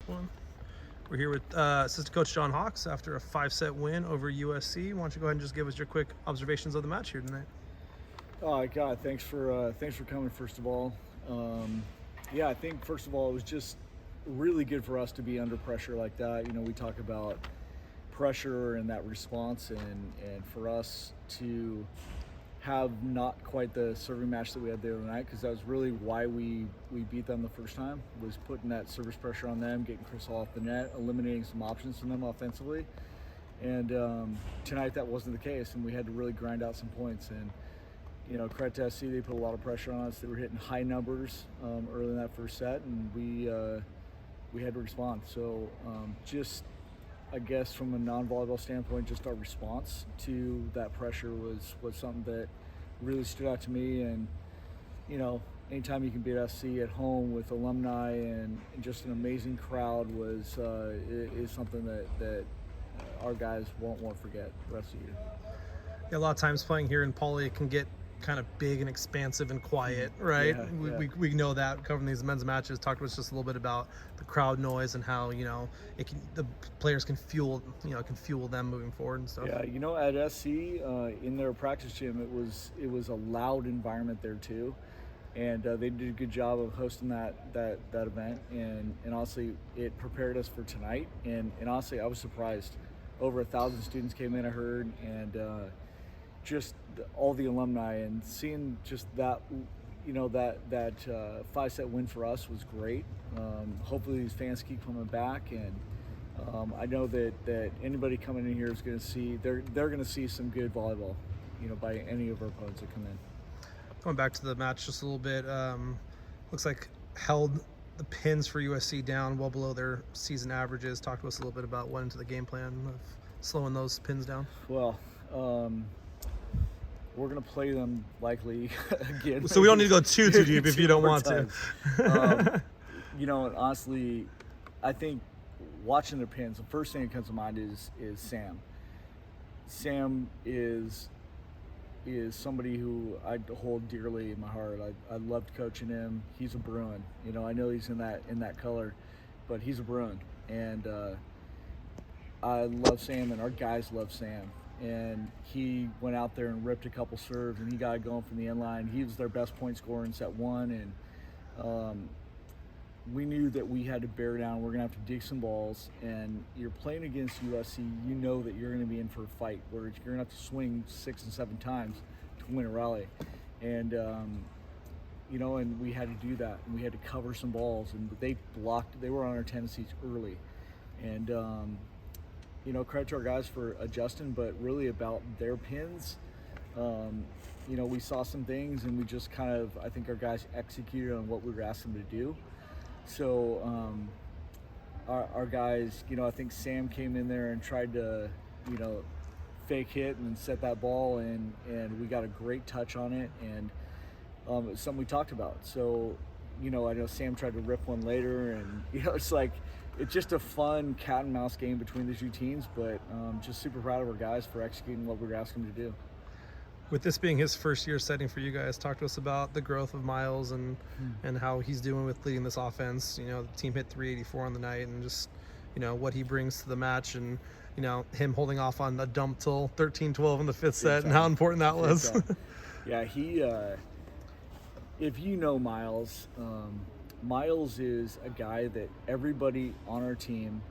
One. We're here with assistant coach John Hawks after a 5-set win over USC. Why don't you go ahead and just give us your quick observations of the match here tonight? Oh God, thanks for coming. First of all, I think first of all it was just really good for us to be under pressure like that. You know, we talk about pressure and that response, and for us to have not quite the serving match that we had the other night, because that was really why we beat them the first time, was putting that service pressure on them, getting Chris off the net, eliminating some options from them offensively. And tonight that wasn't the case, and we had to really grind out some points. And you know, credit to SC, they put a lot of pressure on us. They were hitting high numbers early in that first set, and we had to respond. So just, I guess, from a non-volleyball standpoint, just our response to that pressure was something that really stood out to me. And you know, anytime you can beat SC at home with alumni and just an amazing crowd is something that our guys won't forget the rest of the year. Yeah, a lot of times playing here in Pauley it can get kind of big and expansive and quiet, right? Yeah, We know that covering these men's matches. Talk to us just a little bit about the crowd noise and how the players can fuel them moving forward and stuff. Yeah, you know, at SC in their practice gym, it was a loud environment there too, and they did a good job of hosting that event, and honestly, it prepared us for tonight. And honestly, I was surprised. Over 1,000 students came in, I heard, and just all the alumni, and seeing just that, you know, that 5-set win for us was great. Hopefully these fans keep coming back, and I know that anybody coming in here is going to see they're going to see some good volleyball, you know, by any of our opponents that come in. Going back to the match just a little bit, looks like held the pins for USC down well below their season averages. Talk to us a little bit about what into the game plan of slowing those pins down. Well, we're going to play them likely again. So we don't need to go too deep if you don't want to. You know, and honestly, I think watching the pins, the first thing that comes to mind is Sam. Sam is somebody who I hold dearly in my heart. I loved coaching him. He's a Bruin. You know, I know he's in that color, but he's a Bruin, and I love Sam, and our guys love Sam. And he went out there and ripped a couple serves, and he got it going from the end line. He was their best point scorer in set one, and we knew that we had to bear down. We're going to have to dig some balls, and you're playing against USC. You know that you're going to be in for a fight where you're going to have to swing 6 and 7 times to win a rally. And, you know, and we had to do that, and we had to cover some balls, and they were on our tendencies early. And, you know, credit to our guys for adjusting, but really about their pins. You know, we saw some things, and we just kind of, I think our guys executed on what we were asking them to do. So our guys, you know, I think Sam came in there and tried to, you know, fake hit and set that ball, and we got a great touch on it, and it's something we talked about. So, you know, I know Sam tried to rip one later, and, you know, it's just a fun cat and mouse game between the two teams, but just super proud of our guys for executing what we were asking them to do. With this being his first year setting for you guys, talk to us about the growth of Miles and how he's doing with leading this offense. You know, the team hit 384 on the night, and just, you know, what he brings to the match, and, you know, him holding off on a dump till 13-12 in the 5th set, and how important that was. Yeah, he, if you know Miles, Miles is a guy that everybody on our team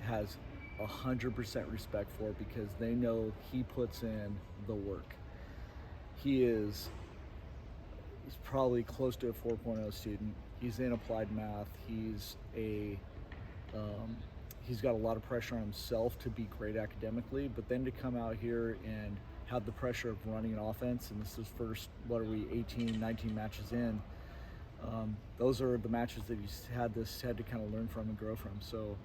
has 100% respect for, because they know he puts in the work. He's probably close to a 4.0 student. He's in applied math. He's got a lot of pressure on himself to be great academically, but then to come out here and have the pressure of running an offense, and this is first, 18, 19 matches in. Those are the matches that he's had to kind of learn from and grow from. So,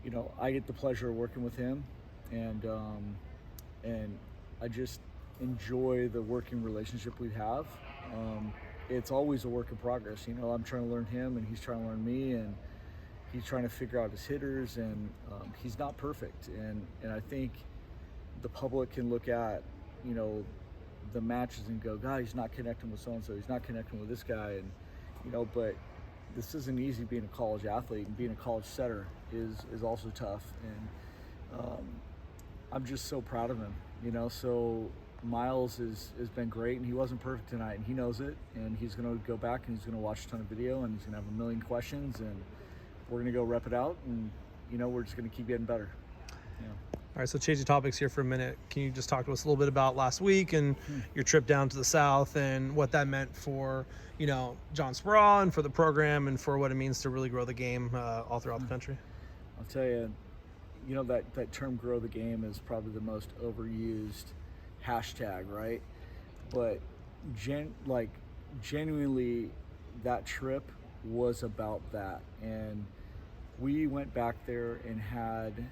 you know, I get the pleasure of working with him, and I just enjoy the working relationship we have. It's always a work in progress. You know, I'm trying to learn him, and he's trying to learn me, and he's trying to figure out his hitters, and he's not perfect. And I think the public can look at, you know, the matches and go, God, he's not connecting with so-and-so, he's not connecting with this guy, and, you know, but this isn't easy being a college athlete, and being a college setter is also tough. And I'm just so proud of him, you know. So Miles has been great, and he wasn't perfect tonight, and he knows it. And he's going to go back and he's going to watch a ton of video, and he's going to have a million questions, and we're going to go rep it out, and you know, we're just going to keep getting better. Yeah. All right, so changing topics here for a minute. Can you just talk to us a little bit about last week and your trip down to the South and what that meant for, you know, John Sproul and for the program and for what it means to really grow the game all throughout the country? I'll tell you, you know, that term "grow the game" is probably the most overused hashtag, right? But genuinely, that trip was about that, and we went back there and had.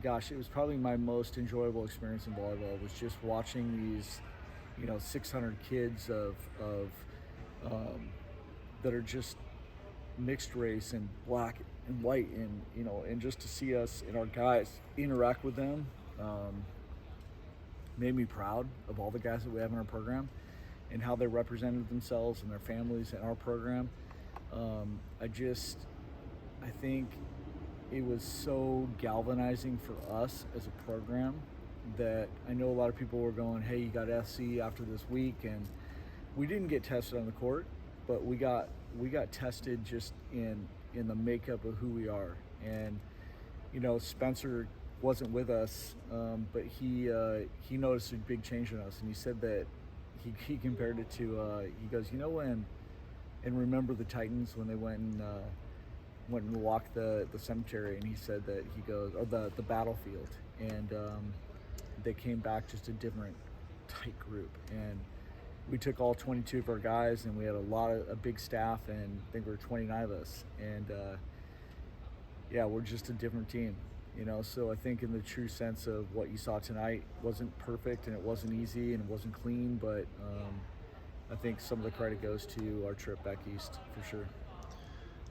Gosh, it was probably my most enjoyable experience in volleyball. Was just watching these, you know, 600 kids that are just mixed race and black and white, and you know, and just to see us and our guys interact with them made me proud of all the guys that we have in our program and how they represented themselves and their families in our program. I think it was so galvanizing for us as a program that I know a lot of people were going, hey, you got SC after this week, and we didn't get tested on the court, but we got tested just in the makeup of who we are. And you know, Spencer wasn't with us, but he noticed a big change in us, and he said that he compared it to he goes, you know, and remember the Titans when they went and walked the cemetery, and he said that he goes, or the battlefield, and they came back just a different tight group, and we took all 22 of our guys, and we had a big staff, and I think we were 29 of us, and yeah, we're just a different team, you know. So I think in the true sense of what you saw tonight, wasn't perfect and it wasn't easy and it wasn't clean, but I think some of the credit goes to our trip back east for sure.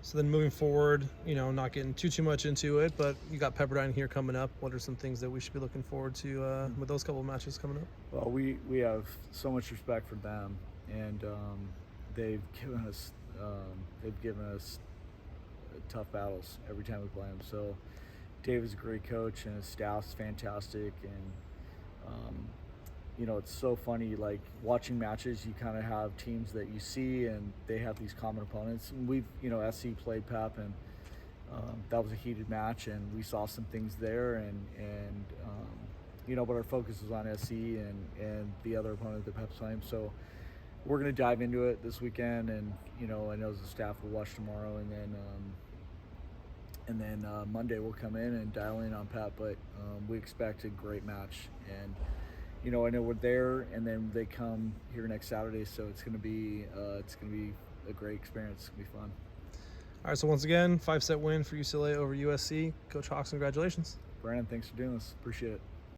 So then moving forward, you know, not getting too much into it, but you got Pepperdine here coming up. What are some things that we should be looking forward to with those couple of matches coming up? Well, we have so much respect for them, and they've given us tough battles every time we play them. So Dave is a great coach, and his staff's fantastic, and you know, it's so funny, like watching matches, you kind of have teams that you see and they have these common opponents. And we've, you know, SC played Pep, and that was a heated match, and we saw some things there, and you know, but our focus was on SC and the other opponent that Pep's playing. So we're going to dive into it this weekend, and you know, I know the staff will watch tomorrow, and then Monday we'll come in and dial in on Pep, but we expect a great match. And you know, I know we're there, and then they come here next Saturday, so it's gonna be a great experience. It's gonna be fun. All right, so once again, 5-set win for UCLA over USC. Coach Hawks, congratulations. Brandon, thanks for doing this. Appreciate it.